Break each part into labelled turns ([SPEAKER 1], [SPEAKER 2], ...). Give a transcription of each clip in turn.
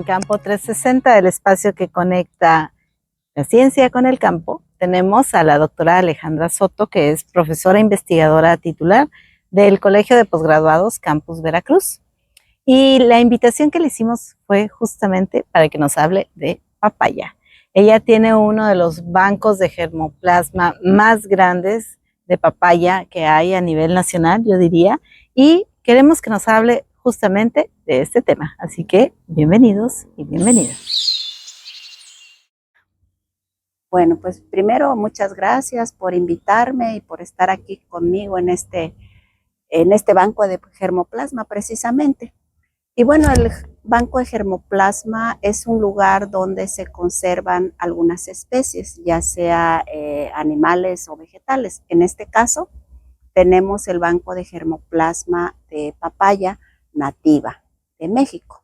[SPEAKER 1] Campo 360, el espacio que conecta la ciencia con el campo. Tenemos a la doctora Alejandra Soto, que es profesora investigadora titular del Colegio de Posgraduados Campus Veracruz. Y la invitación que le hicimos fue justamente para que nos hable de papaya. Ella tiene uno de los bancos de germoplasma más grandes de papaya que hay a nivel nacional, yo diría, y queremos que nos hable justamente de este tema. Así que bienvenidos y bienvenidas.
[SPEAKER 2] Bueno, pues primero muchas gracias por invitarme y por estar aquí conmigo en este banco de germoplasma precisamente. Y bueno, el banco de germoplasma es un lugar donde se conservan algunas especies, ya sea animales o vegetales. En este caso, tenemos el banco de germoplasma de papaya nativa de México.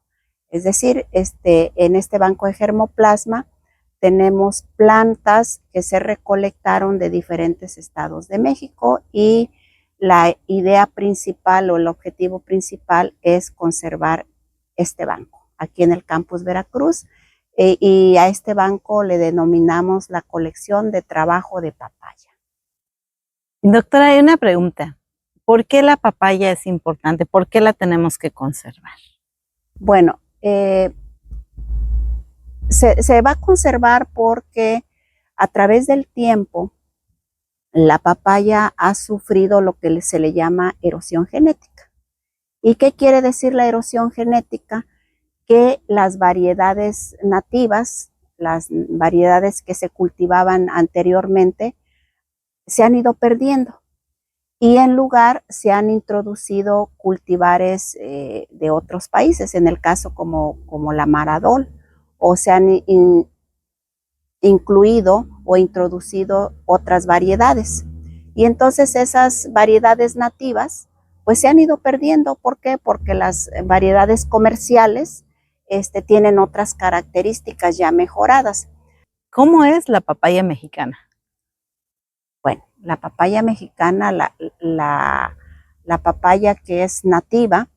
[SPEAKER 2] Es decir, en este banco de germoplasma tenemos plantas que se recolectaron de diferentes estados de México y la idea principal o el objetivo principal es conservar este banco aquí en el campus Veracruz, y a este banco le denominamos la colección de trabajo de papaya.
[SPEAKER 1] Doctora, hay una pregunta. ¿Por qué la papaya es importante? ¿Por qué la tenemos que conservar?
[SPEAKER 2] Bueno, se va a conservar porque a través del tiempo la papaya ha sufrido lo que se le llama erosión genética. ¿Y qué quiere decir la erosión genética? Que las variedades nativas, las variedades que se cultivaban anteriormente, se han ido perdiendo y en lugar se han introducido cultivares de otros países, en el caso como la maradol, o se han incluido o introducido otras variedades. Y entonces esas variedades nativas pues se han ido perdiendo. ¿Por qué? Porque las variedades comerciales tienen otras características ya mejoradas.
[SPEAKER 1] ¿Cómo es la papaya mexicana?
[SPEAKER 2] Bueno, la papaya mexicana, la papaya que es nativa,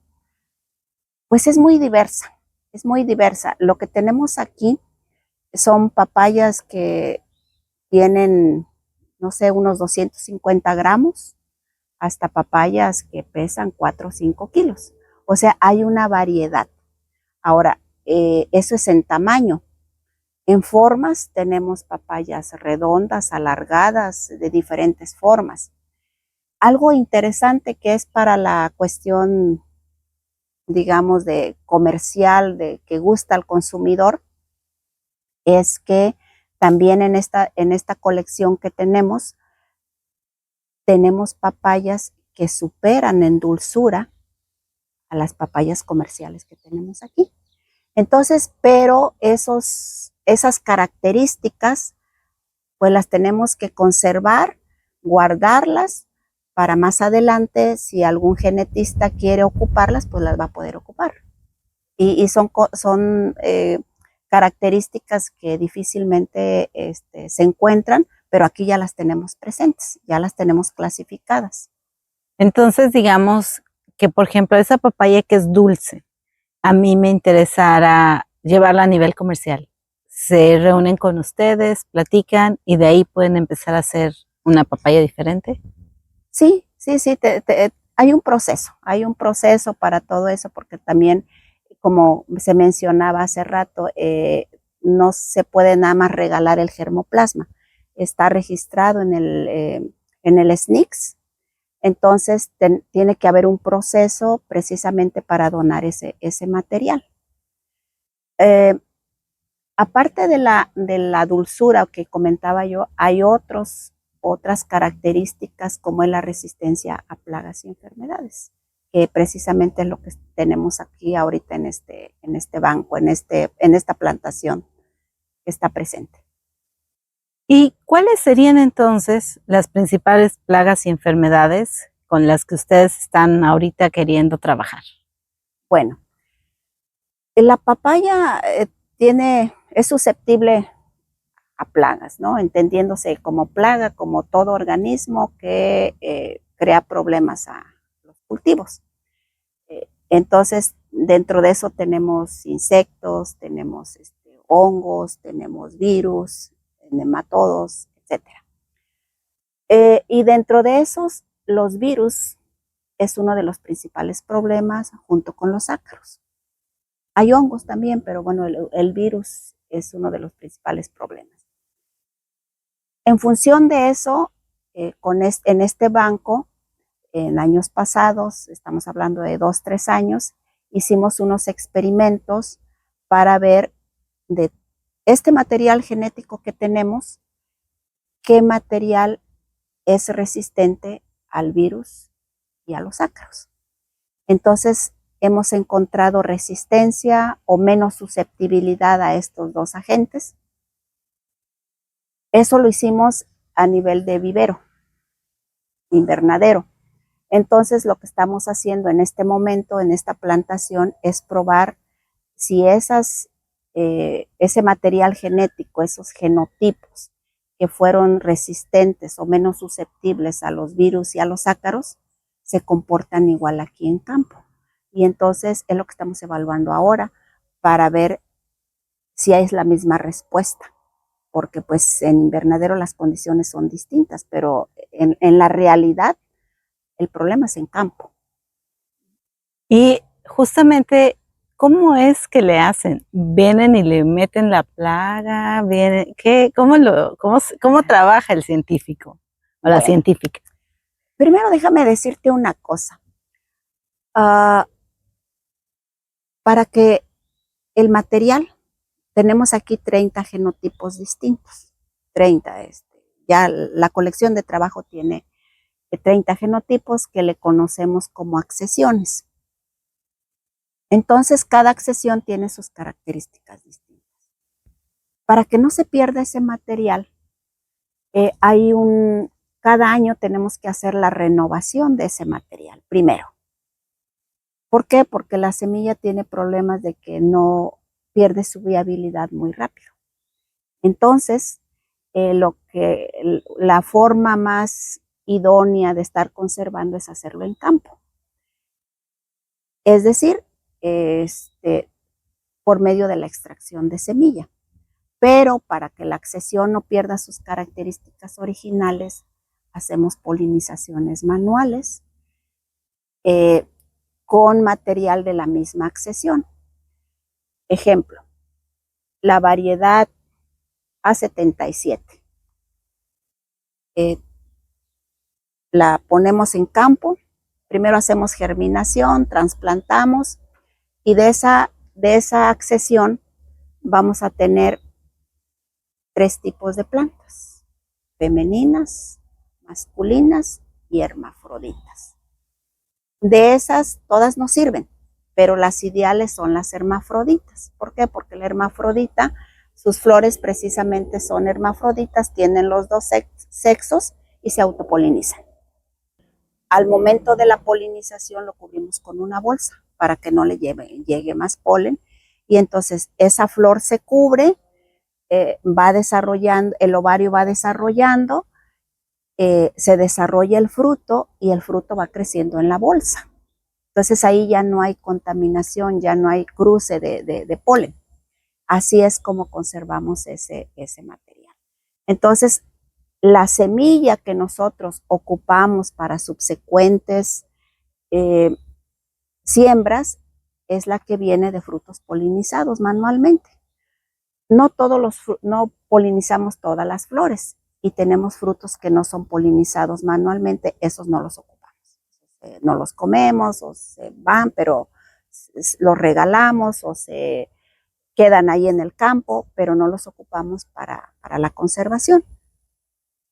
[SPEAKER 2] pues es muy diversa, es muy diversa. Lo que tenemos aquí son papayas que tienen, no sé, unos 250 gramos, hasta papayas que pesan 4 o 5 kilos. O sea, hay una variedad. Ahora, eso es en tamaño. En formas tenemos papayas redondas, alargadas, de diferentes formas. Algo interesante que es para la cuestión, digamos, de comercial, de que gusta al consumidor, es que también en esta colección que tenemos papayas que superan en dulzura a las papayas comerciales que tenemos aquí. Entonces, pero esas características, pues las tenemos que conservar, guardarlas para más adelante, si algún genetista quiere ocuparlas, pues las va a poder ocupar. Y son características que difícilmente se encuentran, pero aquí ya las tenemos presentes, ya las tenemos clasificadas.
[SPEAKER 1] Entonces, digamos que, por ejemplo, esa papaya que es dulce, a mí me interesara llevarla a nivel comercial. Se reúnen con ustedes, platican y de ahí pueden empezar a hacer una papaya diferente.
[SPEAKER 2] Sí, hay un proceso para todo eso, porque también, como se mencionaba hace rato, no se puede nada más regalar el germoplasma. Está registrado en el SNICS, entonces tiene que haber un proceso precisamente para donar ese material. Aparte de la dulzura que comentaba yo, hay otras características como es la resistencia a plagas y enfermedades, que precisamente es lo que tenemos aquí ahorita en este banco, en esta plantación que está presente.
[SPEAKER 1] ¿Y cuáles serían entonces las principales plagas y enfermedades con las que ustedes están ahorita queriendo trabajar?
[SPEAKER 2] Bueno, la papaya es susceptible a plagas, ¿no? Entendiéndose como plaga, como todo organismo que crea problemas a los cultivos. Entonces, Dentro de eso tenemos insectos, tenemos hongos, tenemos virus, nematodos, etc. Y dentro de esos, los virus es uno de los principales problemas junto con los ácaros. Hay hongos también, pero bueno, el virus es uno de los principales problemas. En función de eso, en este banco, en años pasados, estamos hablando de 2, 3 años, hicimos unos experimentos para ver de este material genético que tenemos, qué material es resistente al virus y a los ácaros. Entonces, hemos encontrado resistencia o menos susceptibilidad a estos dos agentes. Eso lo hicimos a nivel de vivero, invernadero. Entonces, lo que estamos haciendo en este momento, en esta plantación, es probar si ese material genético, esos genotipos que fueron resistentes o menos susceptibles a los virus y a los ácaros, se comportan igual aquí en campo. Y entonces es lo que estamos evaluando ahora para ver si es la misma respuesta, porque pues en invernadero las condiciones son distintas, pero en la realidad el problema es en campo.
[SPEAKER 1] Y justamente, ¿cómo es que le hacen? ¿Vienen y le meten la plaga? ¿Cómo trabaja el científico o la
[SPEAKER 2] Bueno,
[SPEAKER 1] científica?
[SPEAKER 2] primero déjame decirte una cosa. Para que el material, tenemos aquí 30 genotipos distintos. 30, ya la colección de trabajo tiene 30 genotipos que le conocemos como accesiones. Entonces, cada accesión tiene sus características distintas. Para que no se pierda ese material, cada año tenemos que hacer la renovación de ese material, primero. ¿Por qué? Porque la semilla tiene problemas de que no pierde su viabilidad muy rápido. Entonces, la forma más idónea de estar conservando es hacerlo en campo. Es decir, por medio de la extracción de semilla. Pero para que la accesión no pierda sus características originales, hacemos polinizaciones manuales con material de la misma accesión. Ejemplo, la variedad A77. La ponemos en campo, primero hacemos germinación, trasplantamos y de esa accesión vamos a tener 3 tipos de plantas, femeninas, masculinas y hermafroditas. De esas todas nos sirven, pero las ideales son las hermafroditas. ¿Por qué? Porque la hermafrodita, sus flores precisamente son hermafroditas, tienen los dos sexos y se autopolinizan. Al momento de la polinización lo cubrimos con una bolsa para que no le llegue más polen y entonces esa flor se cubre, va desarrollando, el ovario va desarrollando, se desarrolla el fruto y el fruto va creciendo en la bolsa. Entonces ahí ya no hay contaminación, ya no hay cruce de polen. Así es como conservamos ese material. Entonces, la semilla que nosotros ocupamos para subsecuentes siembras es la que viene de frutos polinizados manualmente. No polinizamos todas las flores y tenemos frutos que no son polinizados manualmente, esos no los ocupamos. No los comemos o se van, pero los regalamos o se quedan ahí en el campo, pero no los ocupamos para la conservación.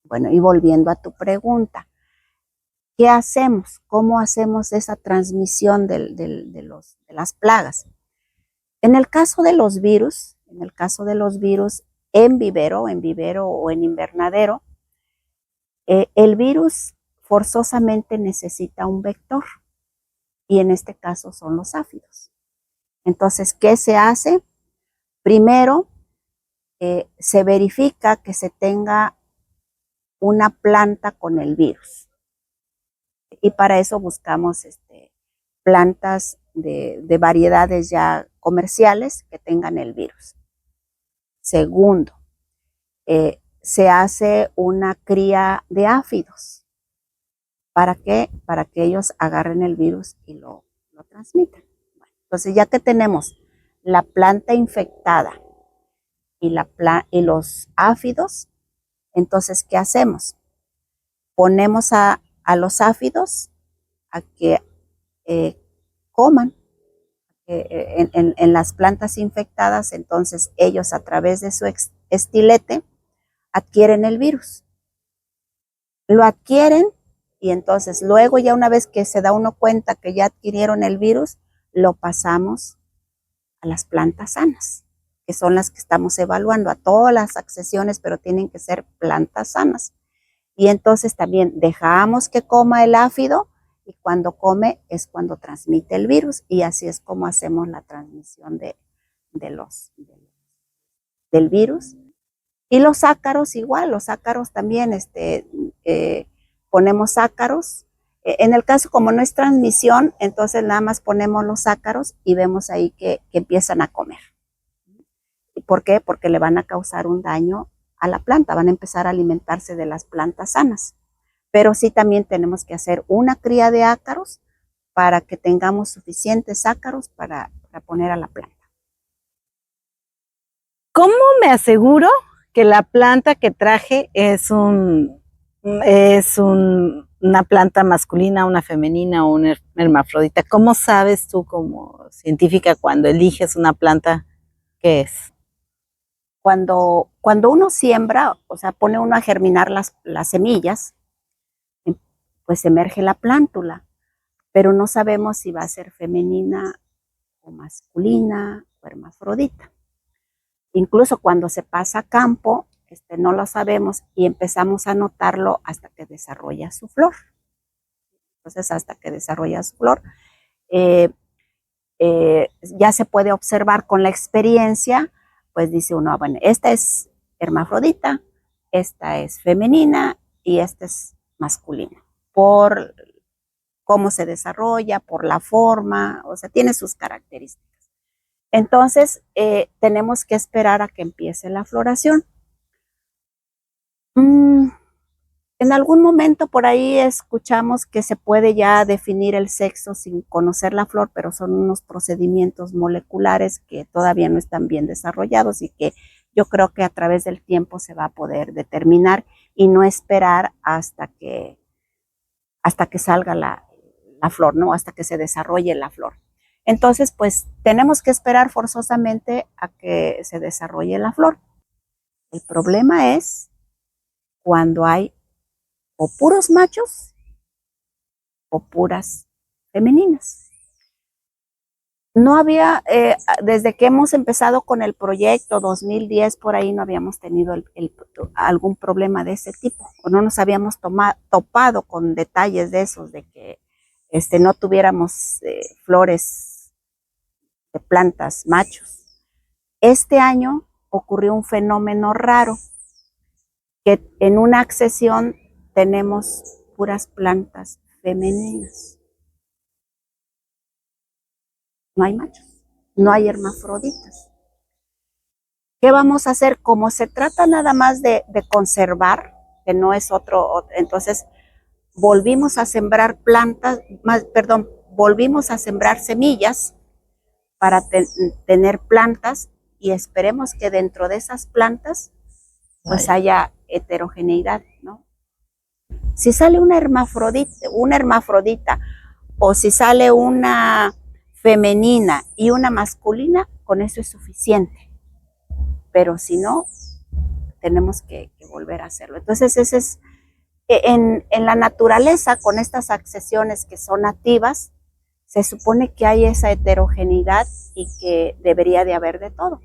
[SPEAKER 2] Bueno, y volviendo a tu pregunta, ¿qué hacemos? ¿Cómo hacemos esa transmisión de las plagas? En el caso de los virus, en vivero o en invernadero, el virus forzosamente necesita un vector y en este caso son los áfidos. Entonces, ¿qué se hace? Primero, se verifica que se tenga una planta con el virus y para eso buscamos plantas de variedades ya comerciales que tengan el virus. Segundo, se hace una cría de áfidos. ¿Para qué? Para que ellos agarren el virus y lo transmitan. Bueno, entonces, ya que tenemos la planta infectada y los áfidos, entonces, ¿qué hacemos? Ponemos a los áfidos a que coman en las plantas infectadas. Entonces, ellos, a través de su estilete, adquieren el virus. Lo adquieren y entonces luego, ya una vez que se da uno cuenta que ya adquirieron el virus, lo pasamos a las plantas sanas, que son las que estamos evaluando, a todas las accesiones, pero tienen que ser plantas sanas. Y entonces también dejamos que coma el áfido, y cuando come es cuando transmite el virus, y así es como hacemos la transmisión del virus. Y los ácaros igual, los ácaros también, ponemos ácaros. En el caso, como no es transmisión, entonces nada más ponemos los ácaros y vemos ahí que empiezan a comer. ¿Por qué? Porque le van a causar un daño a la planta, van a empezar a alimentarse de las plantas sanas. Pero sí, también tenemos que hacer una cría de ácaros para que tengamos suficientes ácaros para poner a la planta.
[SPEAKER 1] ¿Cómo me aseguro que la planta que traje es una planta masculina, una femenina o una hermafrodita? ¿Cómo sabes tú como científica cuando eliges una planta qué es?
[SPEAKER 2] Cuando uno siembra, o sea, pone uno a germinar las semillas, pues emerge la plántula, pero no sabemos si va a ser femenina o masculina o hermafrodita. Incluso cuando se pasa a campo, no lo sabemos y empezamos a notarlo hasta que desarrolla su flor. Entonces, hasta que desarrolla su flor, ya se puede observar con la experiencia, pues dice uno, bueno, esta es hermafrodita, esta es femenina y esta es masculina, por cómo se desarrolla, por la forma, o sea, tiene sus características. Entonces, tenemos que esperar a que empiece la floración. En algún momento por ahí escuchamos que se puede ya definir el sexo sin conocer la flor, pero son unos procedimientos moleculares que todavía no están bien desarrollados y que yo creo que a través del tiempo se va a poder determinar, y no esperar hasta que salga la flor, ¿no? Hasta que se desarrolle la flor. Entonces, pues tenemos que esperar forzosamente a que se desarrolle la flor. El problema es cuando hay o puros machos o puras femeninas. No había, desde que hemos empezado con el proyecto 2010, por ahí no habíamos tenido algún problema de ese tipo, o no nos habíamos topado con detalles de esos, de que no tuviéramos flores de plantas machos. Este año ocurrió un fenómeno raro, que en una accesión tenemos puras plantas femeninas. No hay machos, no hay hermafroditas. ¿Qué vamos a hacer? Como se trata nada más de conservar, que no es otro, entonces volvimos a sembrar volvimos a sembrar semillas para tener plantas, y esperemos que dentro de esas plantas pues haya heterogeneidad, ¿no? Si sale una hermafrodita, o si sale una femenina y una masculina, con eso es suficiente. Pero si no, tenemos que volver a hacerlo. Entonces, ese es, en la naturaleza, con estas accesiones que son nativas, se supone que hay esa heterogeneidad y que debería de haber de todo.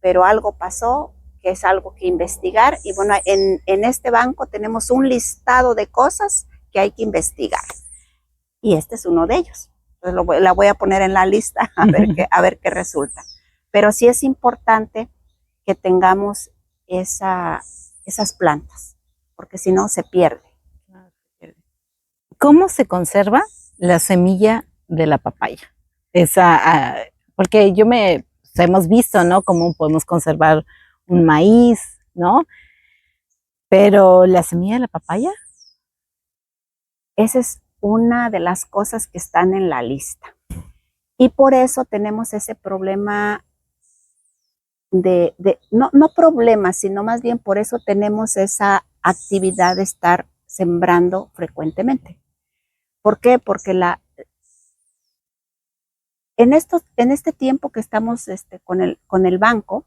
[SPEAKER 2] Pero algo pasó, que es algo que investigar, y bueno, en este banco tenemos un listado de cosas que hay que investigar, y este es uno de ellos. Entonces la voy a poner en la lista a ver qué resulta. Pero sí es importante que tengamos esas plantas, porque si no se pierde.
[SPEAKER 1] ¿Cómo se conserva la semilla de la papaya? porque hemos visto, ¿no? Cómo podemos conservar un maíz, ¿no? Pero la semilla de la papaya.
[SPEAKER 2] Esa es una de las cosas que están en la lista. Y por eso tenemos ese problema no problema, sino más bien por eso tenemos esa actividad de estar sembrando frecuentemente. ¿Por qué? Porque en este tiempo que estamos con el banco,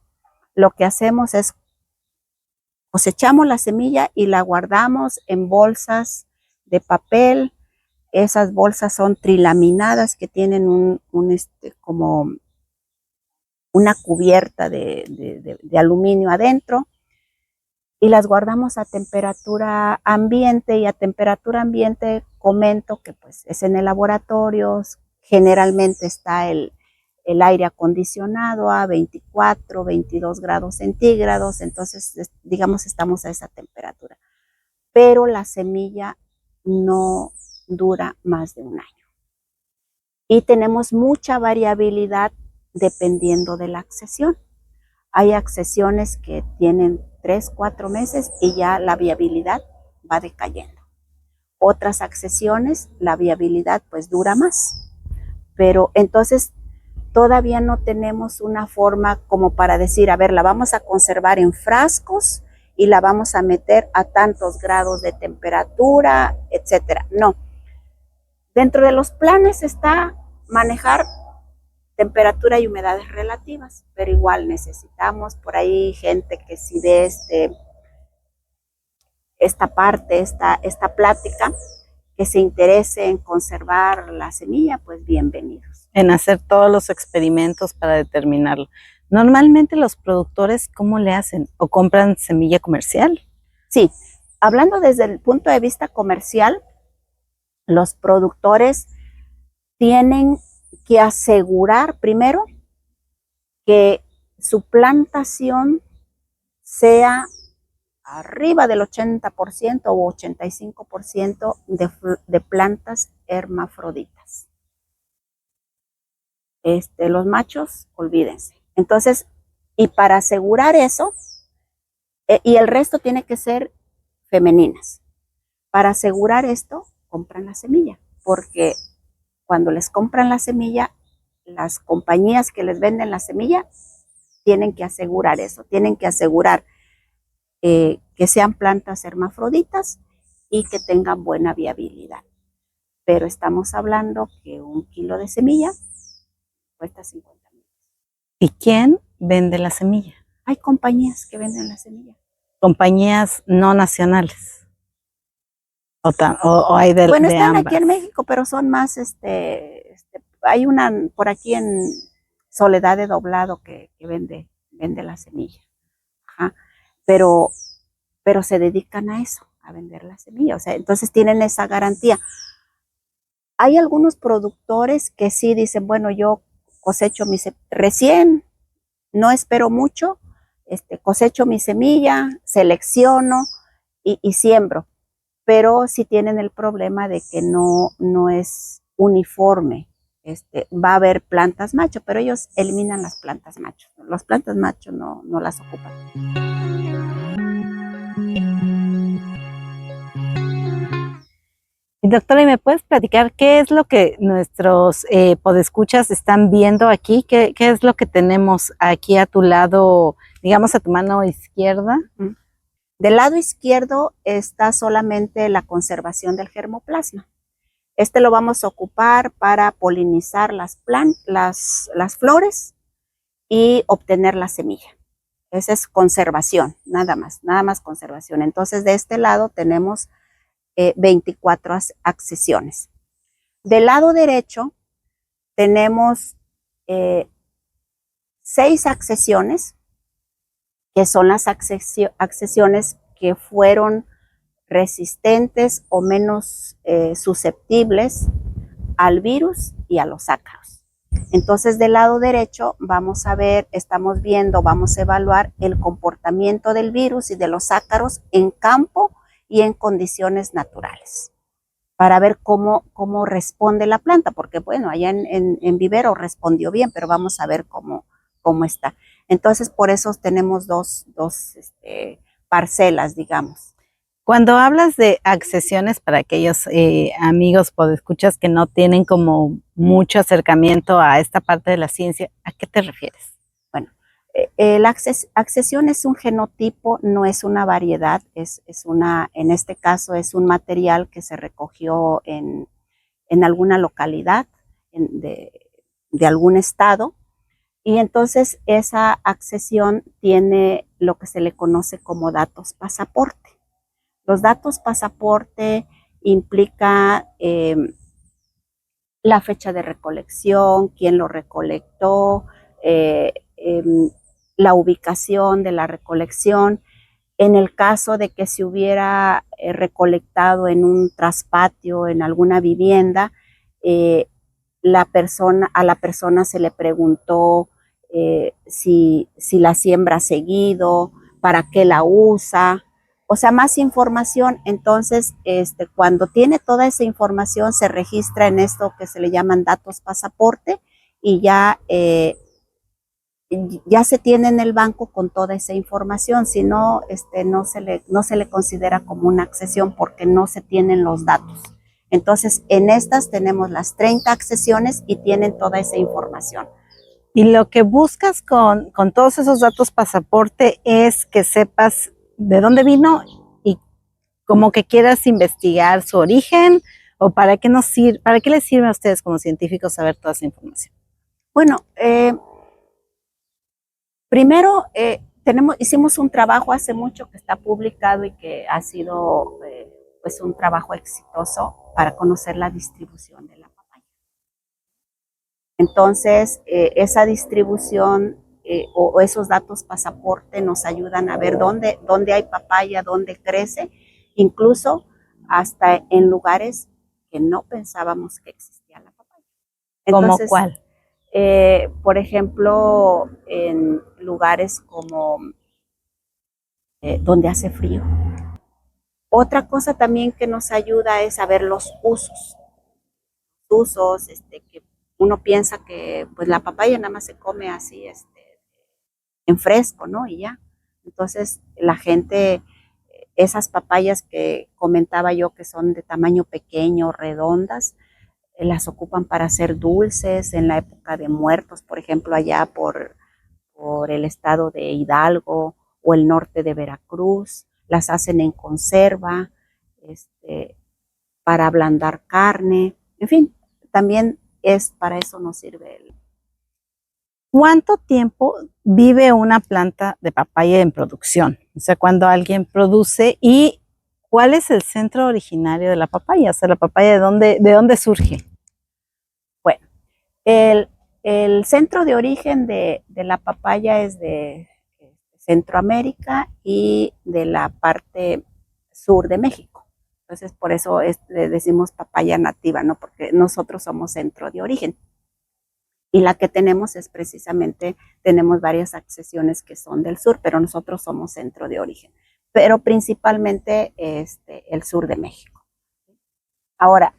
[SPEAKER 2] lo que hacemos es cosechamos la semilla y la guardamos en bolsas de papel. Esas bolsas son trilaminadas que tienen como una cubierta de aluminio adentro y las guardamos a temperatura ambiente, y a temperatura ambiente comento que pues es en el laboratorio, generalmente está el aire acondicionado a 24, 22 grados centígrados, entonces digamos estamos a esa temperatura, pero la semilla no dura más de un año y tenemos mucha variabilidad dependiendo de la accesión. Hay accesiones que tienen 3, 4 meses y ya la viabilidad va decayendo. Otras accesiones, la viabilidad pues dura más. Pero entonces todavía no tenemos una forma como para decir, a ver, la vamos a conservar en frascos y la vamos a meter a tantos grados de temperatura, etcétera. No. Dentro de los planes está manejar temperatura y humedades relativas, pero igual necesitamos por ahí gente que si ve esta parte, esta plática, que se interese en conservar la semilla, pues bienvenidos.
[SPEAKER 1] En hacer todos los experimentos para determinarlo. Normalmente los productores, ¿cómo le hacen? ¿O compran semilla comercial?
[SPEAKER 2] Sí, hablando desde el punto de vista comercial, los productores tienen que asegurar primero que su plantación sea arriba del 80% o 85% de plantas hermafroditas. Los machos, olvídense. Entonces, y para asegurar eso, y el resto tiene que ser femeninas. Para asegurar esto, compran la semilla, porque cuando les compran la semilla, las compañías que les venden la semilla tienen que asegurar eso, tienen que asegurar que sean plantas hermafroditas y que tengan buena viabilidad. Pero estamos hablando que 1 kilo de semilla cuesta 50,000.
[SPEAKER 1] ¿Y quién vende la semilla?
[SPEAKER 2] Hay compañías que venden la semilla.
[SPEAKER 1] Compañías no nacionales. O hay de
[SPEAKER 2] Bueno,
[SPEAKER 1] de
[SPEAKER 2] están
[SPEAKER 1] ambas.
[SPEAKER 2] aquí en México, pero son más, hay una por aquí en Soledad de Doblado que vende la semilla. Ajá. Pero se dedican a eso, a vender la semilla. O sea, entonces tienen esa garantía. Hay algunos productores que sí dicen, bueno, yo cosecho recién, no espero mucho, cosecho mi semilla, selecciono y siembro. Pero sí tienen el problema de que no es uniforme. Va a haber plantas macho, pero ellos eliminan las plantas macho. Las plantas macho no las ocupan.
[SPEAKER 1] Doctora, ¿y me puedes platicar qué es lo que nuestros podescuchas están viendo aquí? ¿Qué es lo que tenemos aquí a tu lado, digamos a tu mano izquierda?
[SPEAKER 2] Del lado izquierdo está solamente la conservación del germoplasma. Lo vamos a ocupar para polinizar las flores y obtener la semilla. Esa es conservación, nada más conservación. Entonces, de este lado tenemos 24 accesiones. Del lado derecho tenemos 6 accesiones, que son las accesiones que fueron resistentes o menos susceptibles al virus y a los ácaros. Entonces, del lado derecho vamos a ver, vamos a evaluar el comportamiento del virus y de los ácaros en campo y en condiciones naturales. para ver cómo responde la planta, porque bueno, allá en vivero respondió bien, pero vamos a ver cómo está. Entonces, por eso tenemos dos parcelas, digamos.
[SPEAKER 1] Cuando hablas de accesiones para aquellos amigos podescuchas que no tienen como mucho acercamiento a esta parte de la ciencia, ¿a qué te refieres?
[SPEAKER 2] Bueno, la accesión es un genotipo, no es una variedad, en este caso es un material que se recogió en alguna localidad de algún estado, y entonces esa accesión tiene lo que se le conoce como datos pasaporte. Los datos pasaporte implica la fecha de recolección, quién lo recolectó, eh, eh, la ubicación de la recolección. En el caso de que se hubiera recolectado en un traspatio, en alguna vivienda, eh, a la persona se le preguntó si la siembra seguido, para qué la usa, o sea, más información. Entonces, cuando tiene toda esa información, se registra en esto que se le llaman datos pasaporte, y ya se tiene en el banco con toda esa información. Si no, no se le considera como una accesión porque no se tienen los datos. Entonces, en estas tenemos las 30 accesiones y tienen toda esa información.
[SPEAKER 1] Y lo que buscas con todos esos datos pasaporte es que sepas de dónde vino y como que quieras investigar su origen, o para qué para qué les sirve a ustedes como científicos saber toda esa información.
[SPEAKER 2] Bueno, primero hicimos un trabajo hace mucho que está publicado y que ha sido pues un trabajo exitoso para conocer la distribución de la papaya. Entonces, esa distribución o esos datos pasaporte nos ayudan a ver dónde hay papaya, dónde crece, incluso hasta en lugares que no pensábamos que existía la papaya.
[SPEAKER 1] Entonces, ¿cómo cuál?
[SPEAKER 2] Por ejemplo, en lugares como donde hace frío. Otra cosa también que nos ayuda es saber los usos. Que uno piensa que pues la papaya nada más se come así, en fresco, ¿no? Y ya. Entonces, la gente, esas papayas que comentaba yo que son de tamaño pequeño, redondas, las ocupan para hacer dulces en la época de muertos, por ejemplo, allá por el estado de Hidalgo o el norte de Veracruz. Las hacen en conserva, para ablandar carne, en fin, también para eso nos sirve.
[SPEAKER 1] ¿Cuánto tiempo vive una planta de papaya en producción? O sea, cuando alguien produce, ¿y cuál es el centro originario de la papaya? O sea, la papaya, ¿de dónde surge?
[SPEAKER 2] Bueno, el centro de origen de la papaya es de Centroamérica y de la parte sur de México. Entonces, por eso le decimos papaya nativa, ¿no? Porque nosotros somos centro de origen. Y la que tenemos es precisamente, tenemos varias accesiones que son del sur, pero nosotros somos centro de origen. Pero principalmente el sur de México. Ahora,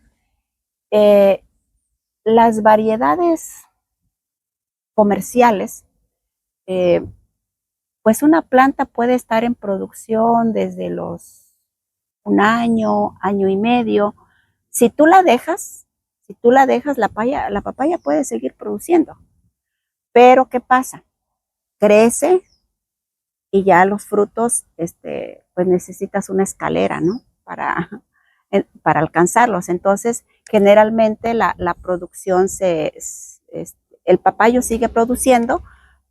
[SPEAKER 2] las variedades comerciales, pues una planta puede estar en producción desde un año, año y medio. Si tú la dejas, la papaya puede seguir produciendo. Pero ¿qué pasa? Crece y ya los frutos, pues necesitas una escalera, ¿no? Para alcanzarlos. Entonces, generalmente la producción el papayo sigue produciendo,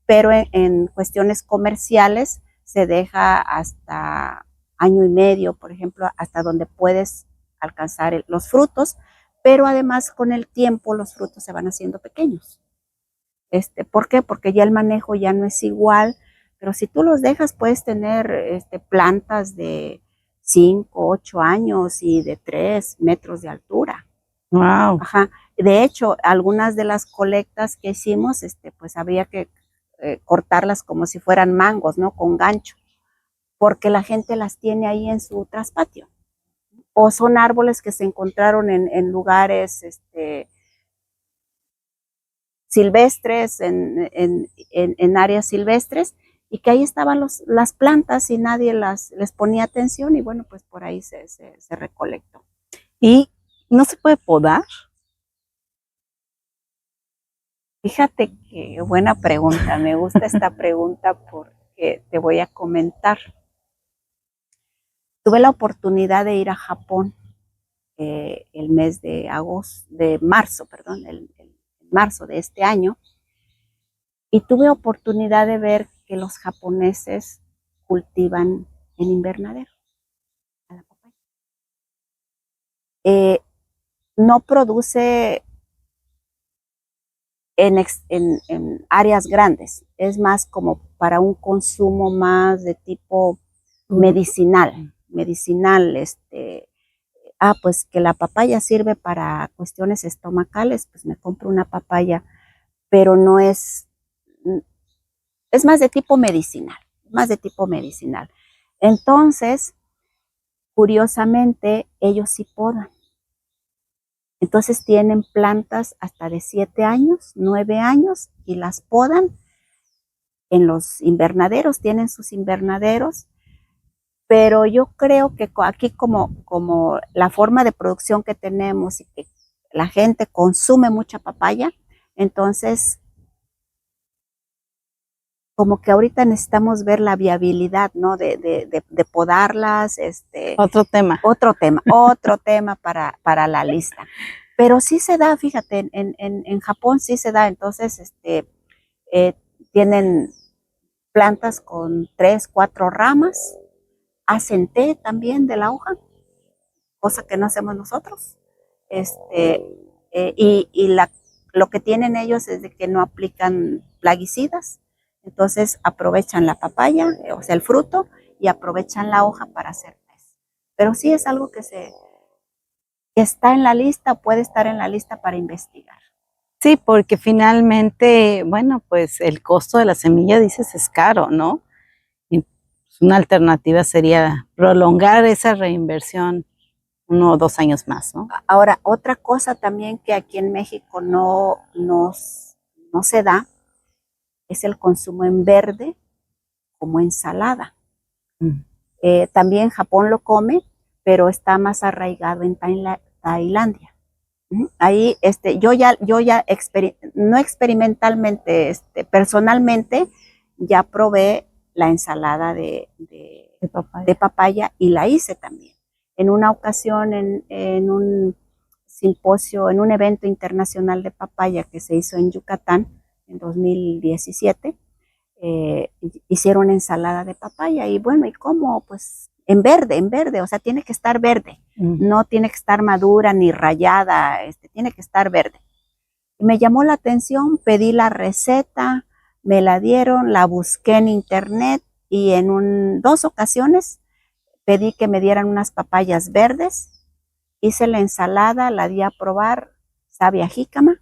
[SPEAKER 2] pero en cuestiones comerciales se deja hasta año y medio, por ejemplo, hasta donde puedes alcanzar los frutos, pero además con el tiempo los frutos se van haciendo pequeños. ¿Por qué? Porque ya el manejo ya no es igual, pero si tú los dejas puedes tener plantas de 5, 8 años y de 3 metros de altura.
[SPEAKER 1] Wow.
[SPEAKER 2] Ajá. De hecho, algunas de las colectas que hicimos, pues había que cortarlas como si fueran mangos, ¿no? Con gancho, porque la gente las tiene ahí en su traspatio. o son árboles que se encontraron en lugares silvestres, en áreas silvestres, y que ahí estaban las plantas y nadie les ponía atención, y bueno, pues por ahí se recolectó.
[SPEAKER 1] ¿Y no se puede podar?
[SPEAKER 2] Fíjate que buena pregunta, me gusta esta pregunta porque te voy a comentar. Tuve la oportunidad de ir a Japón el mes de marzo, marzo de este año, y tuve oportunidad de ver que los japoneses cultivan en invernadero a la papaya. No produce en áreas grandes, es más como para un consumo más de tipo medicinal, pues que la papaya sirve para cuestiones estomacales, pues me compro una papaya, pero no es más de tipo medicinal, Entonces, curiosamente, ellos sí podan. Entonces tienen plantas hasta de 7 años, 9 años, y las podan en los invernaderos, tienen sus invernaderos, pero yo creo que aquí como la forma de producción que tenemos y que la gente consume mucha papaya, entonces como que ahorita necesitamos ver la viabilidad, ¿no? De podarlas.
[SPEAKER 1] Otro tema.
[SPEAKER 2] Otro tema para la lista. Pero sí se da, fíjate, en Japón sí se da. Entonces, tienen plantas con 3, 4 ramas, hacen té también de la hoja, cosa que no hacemos nosotros. Lo que tienen ellos es de que no aplican plaguicidas. Entonces aprovechan la papaya, o sea, el fruto, y aprovechan la hoja para hacer té. Pero sí es algo que está en la lista, puede estar en la lista para investigar.
[SPEAKER 1] Sí, porque finalmente, bueno, pues el costo de la semilla, dices, es caro, ¿no? Y una alternativa sería prolongar esa reinversión 1 o 2 años más, ¿no?
[SPEAKER 2] Ahora, otra cosa también que aquí en México no se da es el consumo en verde como ensalada. También Japón lo come, pero está más arraigado en Tailandia. Ahí yo ya no experimentalmente, personalmente ya probé la ensalada de papaya, y la hice también. En una ocasión en un simposio, en un evento internacional de papaya que se hizo en Yucatán en 2017, hicieron ensalada de papaya, y bueno, ¿y cómo? Pues en verde, o sea, tiene que estar verde, no tiene que estar madura ni rayada, tiene que estar verde. Y me llamó la atención, pedí la receta, me la dieron, la busqué en internet, y en 2 ocasiones pedí que me dieran unas papayas verdes, hice la ensalada, la di a probar, sabe a jícama.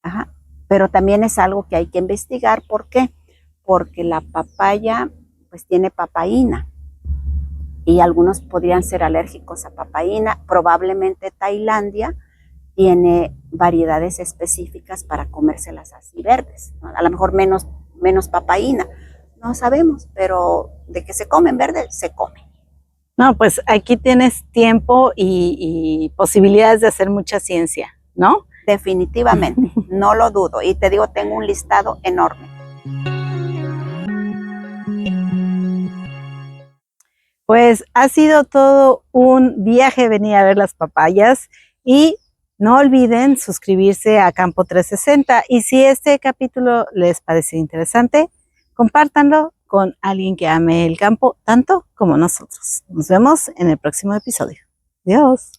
[SPEAKER 2] Ajá. Pero también es algo que hay que investigar. ¿Por qué? Porque la papaya pues tiene papaína, y algunos podrían ser alérgicos a papaína. Probablemente Tailandia tiene variedades específicas para comérselas así verdes, ¿no? A lo mejor menos papaína, no sabemos, pero de que se comen verde, se come.
[SPEAKER 1] No, pues aquí tienes tiempo y posibilidades de hacer mucha ciencia, ¿no?
[SPEAKER 2] Definitivamente, no lo dudo. Y te digo, tengo un listado enorme.
[SPEAKER 1] Pues ha sido todo un viaje venir a ver las papayas, y no olviden suscribirse a Campo 360, y si este capítulo les parece interesante, compártanlo con alguien que ame el campo tanto como nosotros. Nos vemos en el próximo episodio. Adiós.